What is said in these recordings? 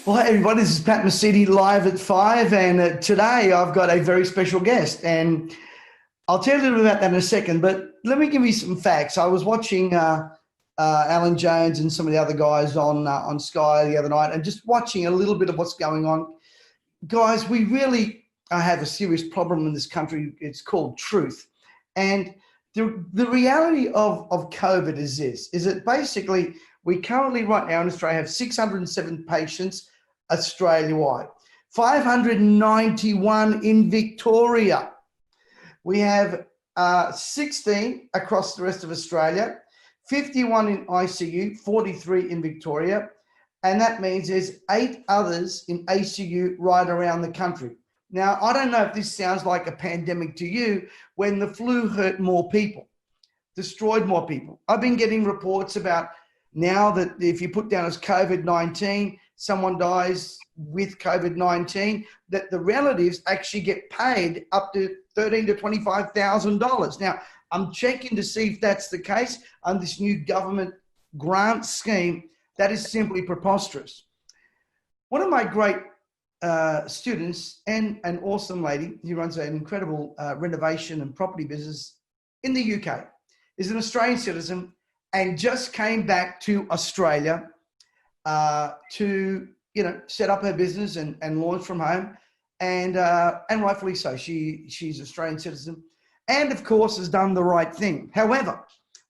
Well, hey everybody, this is Pat Mesiti live at 5, and today I've got a very special guest, and I'll tell you a little bit about that in a second, but let me give you some facts. I was watching Alan Jones and some of the other guys on Sky the other night, and just watching a little bit of what's going on. Guys, we really have a serious problem in this country. It's called truth. And the reality of COVID is this, is that basically we currently right now in Australia have 607 patients Australia-wide, 591 in Victoria. We have 16 across the rest of Australia, 51 in ICU, 43 in Victoria, and that means there's 8 others in ACU right around the country. Now, I don't know if this sounds like a pandemic to you when the flu hurt more people, destroyed more people. I've been getting reports about now that if you put down as COVID-19, someone dies with COVID-19, that the relatives actually get paid up to $13,000 to $25,000. Now, I'm checking to see if that's the case on this new government grant scheme. That is simply preposterous. One of my great students and an awesome lady who runs an incredible renovation and property business in the UK is an Australian citizen and just came back to Australia to set up her business and launch from home, and rightfully so. She's an Australian citizen, and of course has done the right thing. However,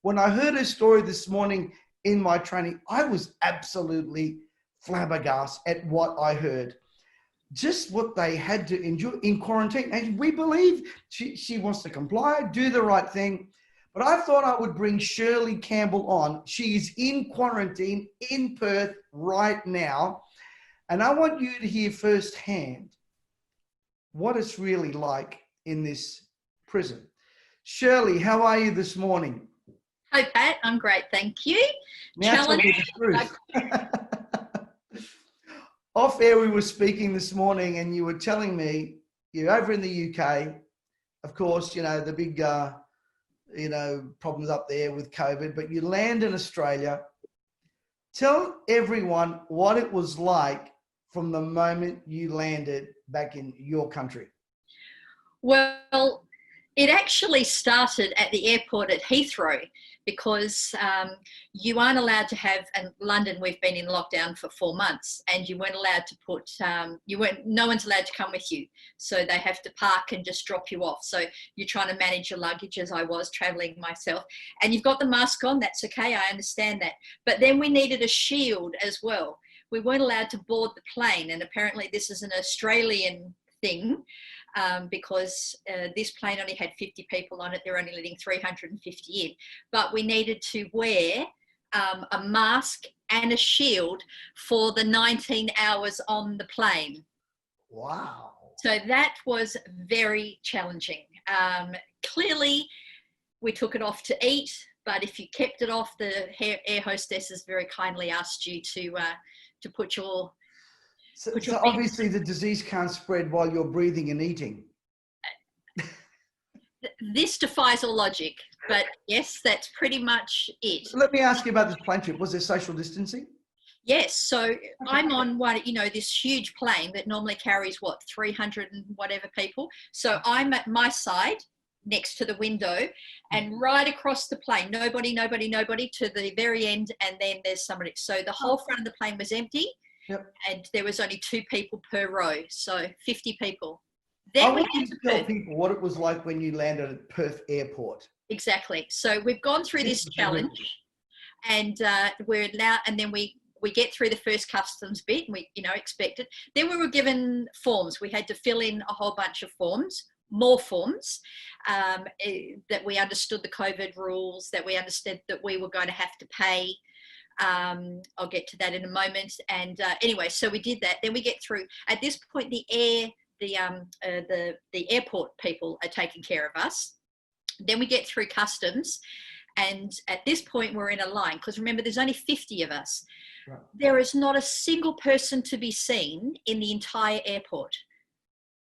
when I heard her story this morning in my training, I was absolutely flabbergasted at what I heard. Just what they had to endure in quarantine. And we believe she wants to comply, do the right thing. But I thought I would bring Shirley Campbell on. She is in quarantine in Perth right now. And I want you to hear firsthand what it's really like in this prison. Shirley, how are you this morning? Hi, Pat. I'm great, thank you. Now tell me the truth. Off air, we were speaking this morning and you were telling me you're over in the UK. Of course, the big, problems up there with COVID, but you land in Australia. Tell everyone what it was like from the moment you landed back in your country. Well, it actually started at the airport at Heathrow because you aren't allowed to have, in London we've been in lockdown for 4 months, and you weren't allowed to put, no one's allowed to come with you. So they have to park and just drop you off. So you're trying to manage your luggage, as I was traveling myself, and you've got the mask on, that's okay, I understand that. But then we needed a shield as well. We weren't allowed to board the plane, and apparently this is an Australian thing. Because this plane only had 50 people on it, they're only letting 350 in. But we needed to wear a mask and a shield for the 19 hours on the plane. Wow. So that was very challenging. Clearly, we took it off to eat, but if you kept it off, the air hostesses very kindly asked you to put your... So obviously the disease can't spread while you're breathing and eating. This defies all logic, but yes, that's pretty much it. So let me ask you about this plane trip. Was there social distancing? Yes. So I'm on one, this huge plane that normally carries 300 and whatever people. So I'm at my side next to the window, and right across the plane, nobody to the very end, and then there's somebody. So the whole front of the plane was empty. Yep. And there was only 2 people per row, so 50 people. Then I want you to tell people what it was like when you landed at Perth Airport. Exactly. So we've gone through this challenge, and we're now, and then we get through the first customs bit, and we expected. Then we were given forms. We had to fill in a whole bunch of forms, more forms, that we understood the COVID rules, that we understood that we were going to have to pay. I'll get to that in a moment. And anyway, so we did that. Then we get through. At this point, the airport people are taking care of us. Then we get through customs, and at this point we're in a line, because remember, there's only 50 of us. Right. There is not a single person to be seen in the entire airport.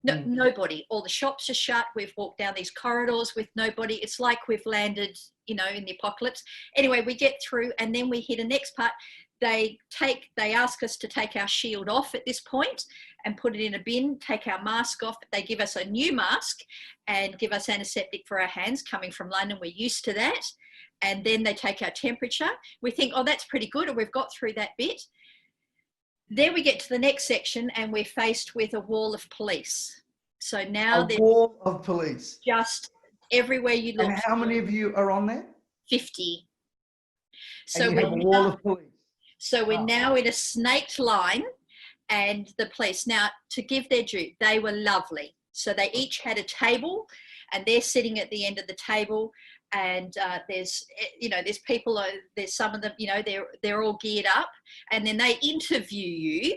No, nobody. All the shops are shut. We've walked down these corridors with nobody. It's like we've landed, in the apocalypse. Anyway, we get through, and then we hit a next part. they ask us to take our shield off at this point and put it in a bin, take our mask off. They give us a new mask and give us antiseptic for our hands. Coming from London, we're used to that. And then they take our temperature. We think, oh, that's pretty good, or we've got through that bit. Then we get to the next section and we're faced with a wall of police. So now a wall of police. Just everywhere you look. And how many of you are on there? 50. So and you have a wall of police. So we're now in a snaked line, and the police, now to give their due, they were lovely. So they each had a table and they're sitting at the end of the table, and there's people, there's some of them, they're all geared up, and then they interview you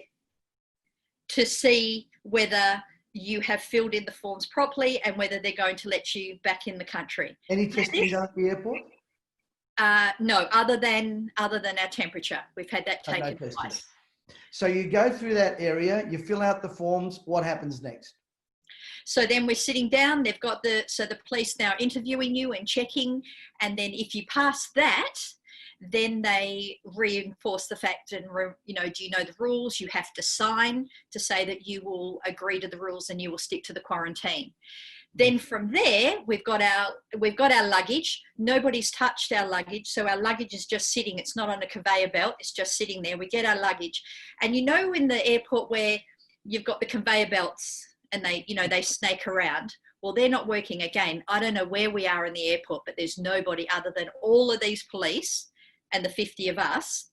to see whether you have filled in the forms properly and whether they're going to let you back in the country. Any testing done at the airport? No, other than our temperature. We've had that taken twice. So you go through that area, you fill out the forms. What happens next? So then we're sitting down. They've got the police now interviewing you and checking, and then if you pass that, then they reinforce the fact and do you know the rules? You have to sign to say that you will agree to the rules and you will stick to the quarantine. Then from there, we've got our luggage. Nobody's touched our luggage, so our luggage is just sitting. It's not on a conveyor belt. It's just sitting there. We get our luggage, and in the airport where you've got the conveyor belts and they snake around. Well, they're not working again. I don't know where we are in the airport, but there's nobody other than all of these police and the 50 of us.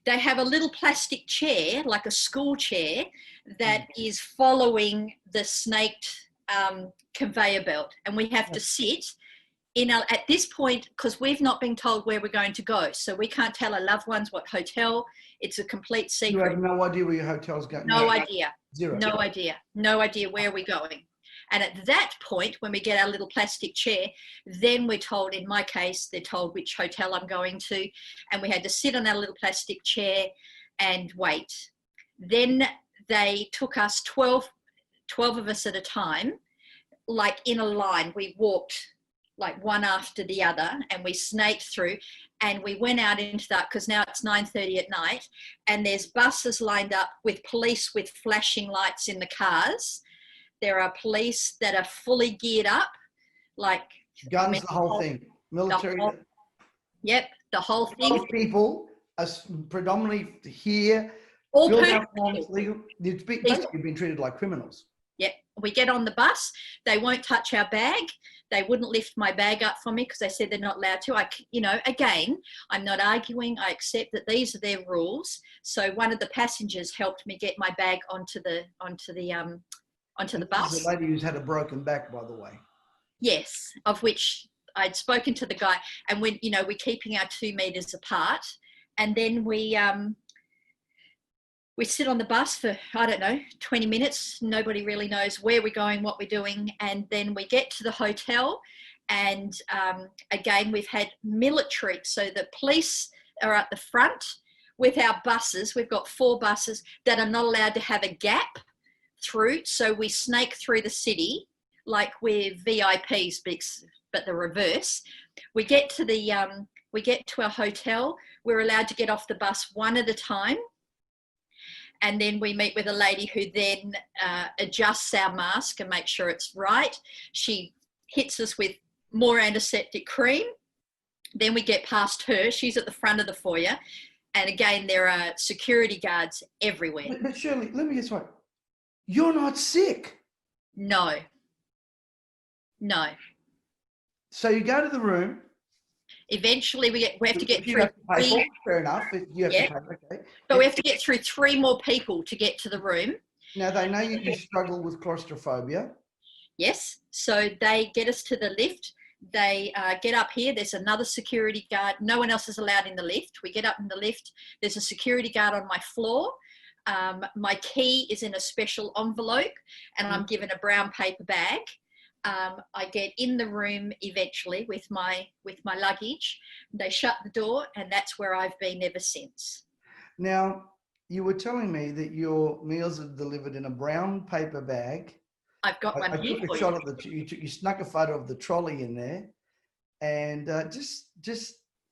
They have a little plastic chair, like a school chair, that is following the snaked conveyor belt, and we have to sit at this point, because we've not been told where we're going to go, so we can't tell our loved ones what hotel. It's a complete secret. You have no idea where your hotel's going? No idea. Zero. No idea. No idea where we're going. And at that point, when we get our little plastic chair, then we're told, in my case, they're told which hotel I'm going to, and we had to sit on our little plastic chair and wait. Then they took us 12 of us at a time, like in a line. We walked like one after the other, and we snaked through, and we went out into that, because now it's 9:30 at night, and there's buses lined up with police with flashing lights in the cars. There are police that are fully geared up, like guns, the whole thing, military. Yep, the whole thing. A lot of people are predominantly here. All forms, legal. Basically been treated like criminals. Yep. We get on the bus. They won't touch our bag. They wouldn't lift my bag up for me because they said they're not allowed to. Again, I'm not arguing. I accept that these are their rules. So one of the passengers helped me get my bag onto the bus. This is a lady who's had a broken back, by the way. Yes, of which I'd spoken to the guy, and we're keeping our 2 meters apart, and then we sit on the bus for, 20 minutes. Nobody really knows where we're going, what we're doing. And then we get to the hotel, and again, we've had military. So the police are at the front with our buses. We've got 4 buses that are not allowed to have a gap through. So we snake through the city like we're VIPs, but the reverse. We get to our hotel. We're allowed to get off the bus one at a time. And then we meet with a lady who then adjusts our mask and makes sure it's right. She hits us with more antiseptic cream. Then we get past her. She's at the front of the foyer. And again, there are security guards everywhere. But Shirley, let me guess what. You're not sick. No. So you go to the room. Eventually, we have to get through. Fair enough. You have to pay, okay. But we have to get through 3 more people to get to the room. Now, they know you struggle with claustrophobia. Yes. So they get us to the lift. They get up here. There's another security guard. No one else is allowed in the lift. We get up in the lift. There's a security guard on my floor. My key is in a special envelope, and I'm given a brown paper bag. I get in the room eventually with my luggage. They shut the door, and that's where I've been ever since. Now, you were telling me that your meals are delivered in a brown paper bag. I've got one here. I took a shot at you snuck a photo of the trolley in there, and just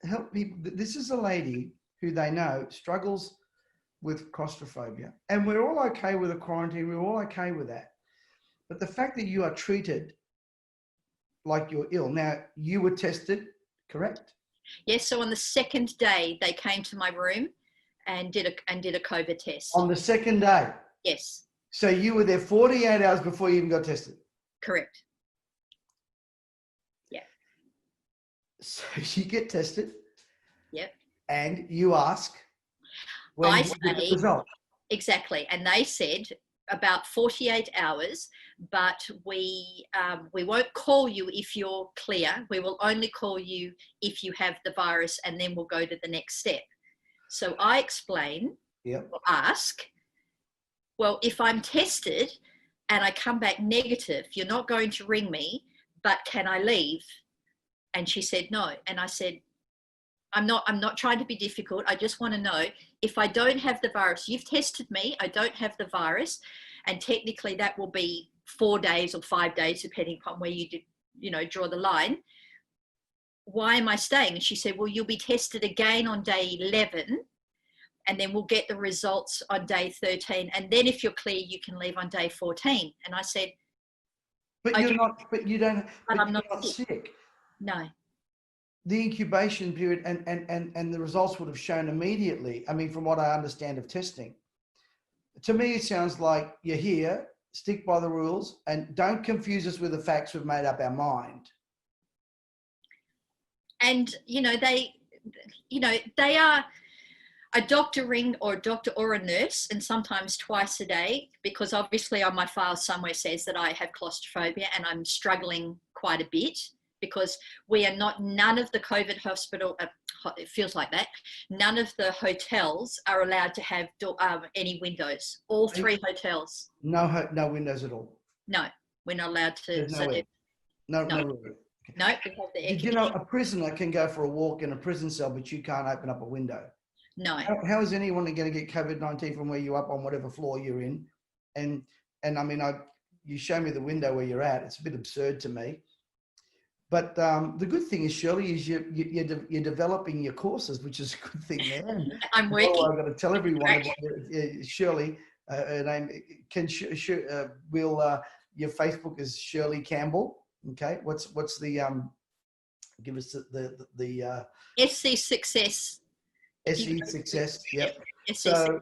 help me. This is a lady who they know struggles with claustrophobia. And we're all okay with a quarantine. We're all okay with that. But the fact that you are treated like you're ill. Now, you were tested, correct? Yes, so on the second day, they came to my room and did a COVID test. On the second day? Yes. So you were there 48 hours before you even got tested? Correct. Yeah. So you get tested. Yep. And you ask when I you get the result. Exactly. And they said about 48 hours, but we won't call you if you're clear. We will only call you if you have the virus, and then we'll go to the next step. So I explain, Yep. or ask, well, if I'm tested and I come back negative, you're not going to ring me, but can I leave? And she said no. And I said, I'm not trying to be difficult. I just want to know if I don't have the virus. You've tested me. I don't have the virus, and technically that will be 4 days or 5 days, depending upon where you draw the line. Why am I staying? And she said, well, you'll be tested again on day 11, and then we'll get the results on day 13. And then if you're clear, you can leave on day 14. And I said, but you're not. But you don't. But I'm you're not sick. No. The incubation period and the results would have shown immediately. I mean, from what I understand of testing, to me, it sounds like you're here, stick by the rules, and don't confuse us with the facts we've made up our mind. And, they are a doctor ring or a doctor or a nurse, and sometimes twice a day, because obviously on my file somewhere says that I have claustrophobia and I'm struggling quite a bit, because we are none of the COVID hospital, it feels like that, none of the hotels are allowed to have any windows. All 3 hotels. No windows at all. No, we're not allowed to. There's no way. No. No, because the Did you know a prisoner can go for a walk in a prison cell, but you can't open up a window? No. How is anyone going to get COVID-19 from where you're up on whatever floor you're in? And I mean, you show me the window where you're at. It's a bit absurd to me. But the good thing is, Shirley, is you're developing your courses, which is a good thing there. And I'm working. I've got to tell everyone, Shirley, her name, your Facebook is Shirley Campbell. Okay, what's the give us the SC Success. SE Success. Yep. So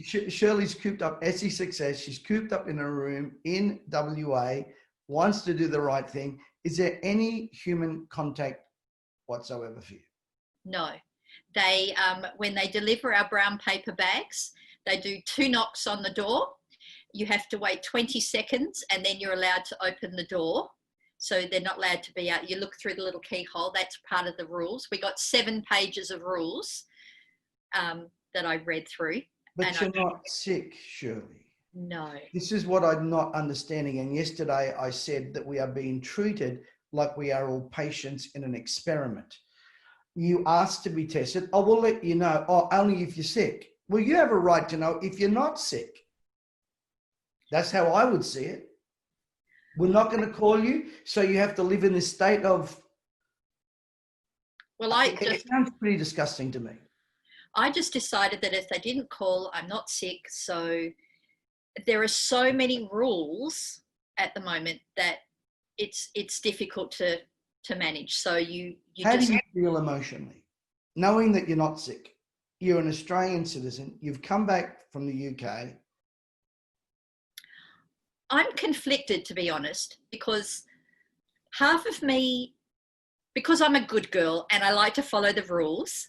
Shirley's cooped up. SE Success. She's cooped up in a room in WA. Wants to do the right thing. Is there any human contact whatsoever for you? No. They, when they deliver our brown paper bags, they do 2 knocks on the door. You have to wait 20 seconds and then you're allowed to open the door. So they're not allowed to be out. You look through the little keyhole. That's part of the rules. We got 7 pages of rules that I read through. But you're not sick, Shirley. No. This is what I'm not understanding. And yesterday I said that we are being treated like we are all patients in an experiment. You asked to be tested. I will let you know. Oh, only if you're sick. Well, you have a right to know if you're not sick. That's how I would see it. We're not going to call you, so you have to live in this state of. Well, it sounds pretty disgusting to me. I just decided that if they didn't call, I'm not sick. So there are so many rules at the moment that it's difficult to manage. So you How do you feel emotionally, knowing that you're not sick? You're an Australian citizen. You've come back from the UK. I'm conflicted, to be honest, because half of me, because I'm a good girl and I like to follow the rules,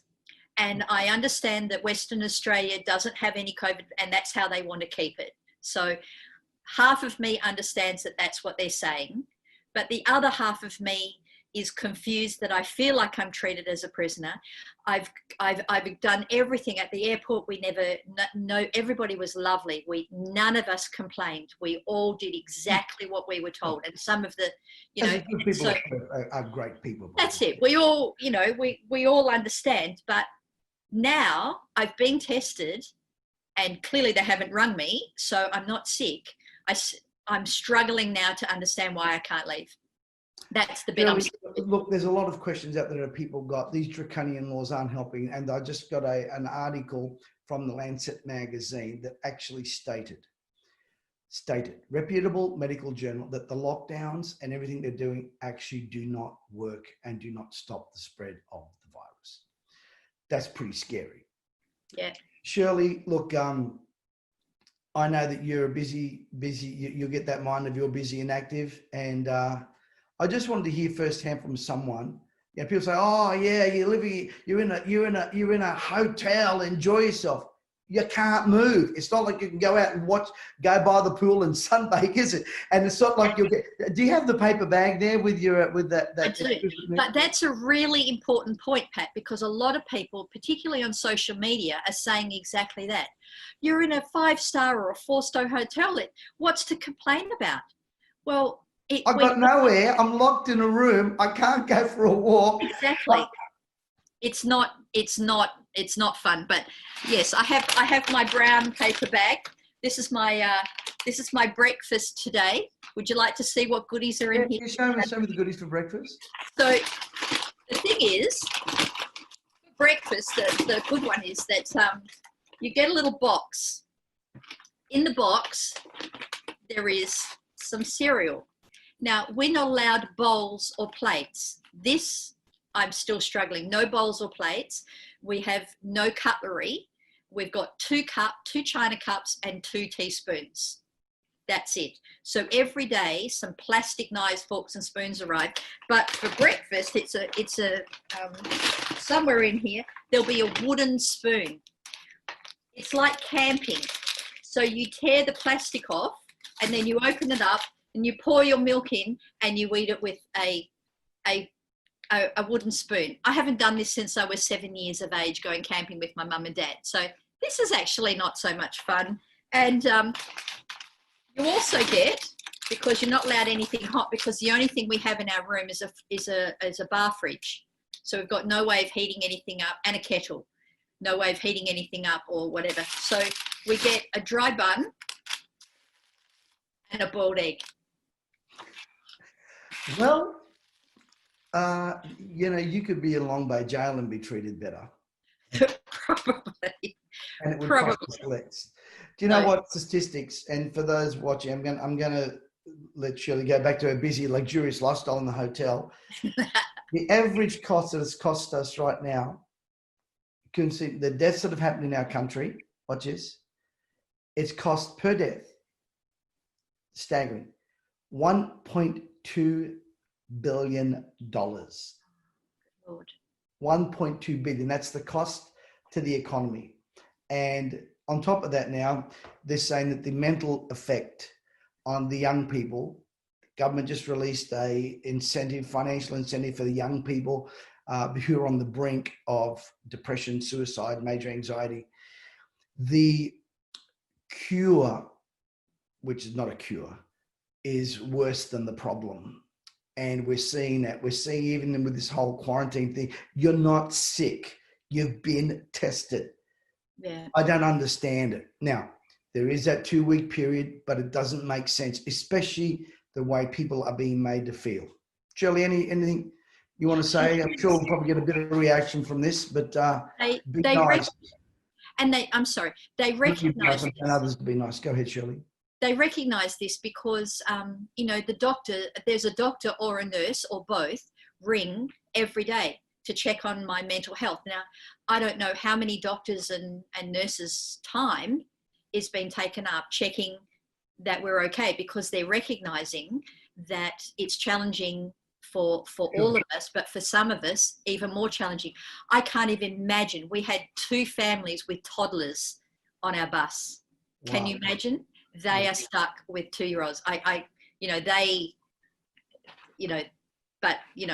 and I understand that Western Australia doesn't have any COVID and that's how they want to keep it. So half of me understands that that's what they're saying, but the other half of me is confused that I feel like I'm treated as a prisoner. I've done everything at the airport. We never, no, everybody was lovely. None of us complained. We all did exactly what we were told. And some of the, people are great people. That's it. We all, we all understand. But now I've been tested and clearly they haven't rung me. So I'm not sick. I'm struggling now to understand why I can't leave. That's the bit I'm struggling Look, there's a lot of questions out there that people got. These draconian laws aren't helping. And I just got an article from the Lancet magazine that actually stated, reputable medical journal, that the lockdowns and everything they're doing actually do not work and do not stop the spread of the virus. That's pretty scary. Yeah. Shirley, look, I know that you're busy, you'll get that mind of you're busy and active. And I just wanted to hear firsthand from someone. You know, people say, oh yeah, you're in a hotel, enjoy yourself. You can't move. It's not like you can go out and go by the pool and sunbake, is it? And it's not like you'll get. Do you have the paper bag there with that? I do. But that's a really important point, Pat, because a lot of people, particularly on social media, are saying exactly that. You're in a 5-star or a 4-star hotel. What's to complain about? Well, I've got nowhere. I'm locked in a room. I can't go for a walk. Exactly. It's not fun, but yes, I have my brown paper bag. This is my breakfast today. Would you like to see what goodies are in here? Show me the goodies for breakfast. So the thing is, breakfast, the good one is that you get a little box. In the box, there is some cereal. Now, we're not allowed bowls or plates. This, I'm still struggling. No bowls or plates. We have no cutlery. We've got 2 china cups and 2 teaspoons. That's it. So every day, some plastic knives, forks, and spoons arrive. But for breakfast, it's a somewhere in here there'll be a wooden spoon. It's like camping. So you tear the plastic off, and then you open it up, and you pour your milk in, and you eat it with a wooden spoon. I haven't done this since I was 7 years of age, going camping with my mum and dad. So this is actually not so much fun. And you also get, because you're not allowed anything hot, because the only thing we have in our room is a bar fridge. So we've got no way of heating anything up, and a kettle. No way of heating anything up or whatever. So we get a dry bun and a boiled egg. Well, you could be in Long Bay jail and be treated better. Probably. And it would cost us less. Do you know what statistics? And for those watching, I'm going to let Shirley go back to her busy, luxurious lifestyle in the hotel. The average cost that it's cost us right now, you can see the deaths that have happened in our country. Watch this. It's cost per death, staggering, $1.2 billion. Lord. 1.2 billion. That's the cost to the economy. And on top of that, now they're saying that the mental effect on the young people, government just released a financial incentive for the young people who are on the brink of depression, suicide, major anxiety. The cure, which is not a cure, is worse than the problem. And we're seeing that. We're seeing, even with this whole quarantine thing, you're not sick. You've been tested. Yeah. I don't understand it. Now, there is that 2-week period, but it doesn't make sense, especially the way people are being made to feel. Shirley, anything you want to say? I'm sure we'll probably get a bit of a reaction from this, but they nice. They recognise and others to be nice. Go ahead, Shirley. They recognise this because, there's a doctor or a nurse or both ring every day to check on my mental health. Now, I don't know how many doctors and nurses' time is being taken up checking that we're okay, because they're recognising that it's challenging for all of us, but for some of us, even more challenging. I can't even imagine. We had 2 families with toddlers on our bus. Wow. Can you imagine? They are stuck with 2-year-olds.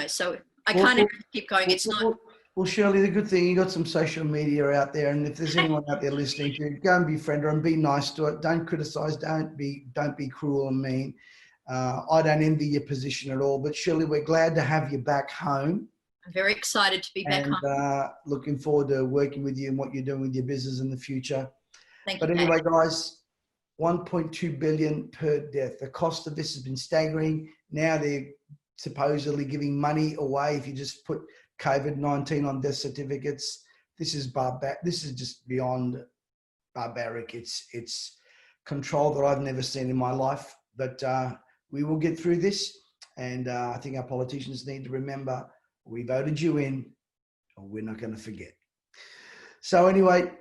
So I can't keep going. It's not. Well, Shirley, the good thing, you got some social media out there, and if there's anyone out there listening to you, go and befriend her and be nice to it. Don't criticize. Don't be cruel and mean. I don't envy your position at all, but Shirley, we're glad to have you back home. I'm very excited to be back home. Looking forward to working with you and what you're doing with your business in the future. Thank you. But anyway, guys, 1.2 billion per death. The cost of this has been staggering. Now they're supposedly giving money away if you just put COVID-19 on death certificates. This is This is just beyond barbaric. It's control that I've never seen in my life. But we will get through this. And I think our politicians need to remember we voted you in, or we're not going to forget. So anyway,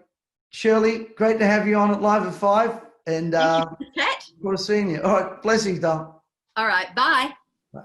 Shirley, great to have you on at Live at 5. And Thank you for the chat. look forward to seeing you. All right, blessings, Dale. All right, bye. Bye.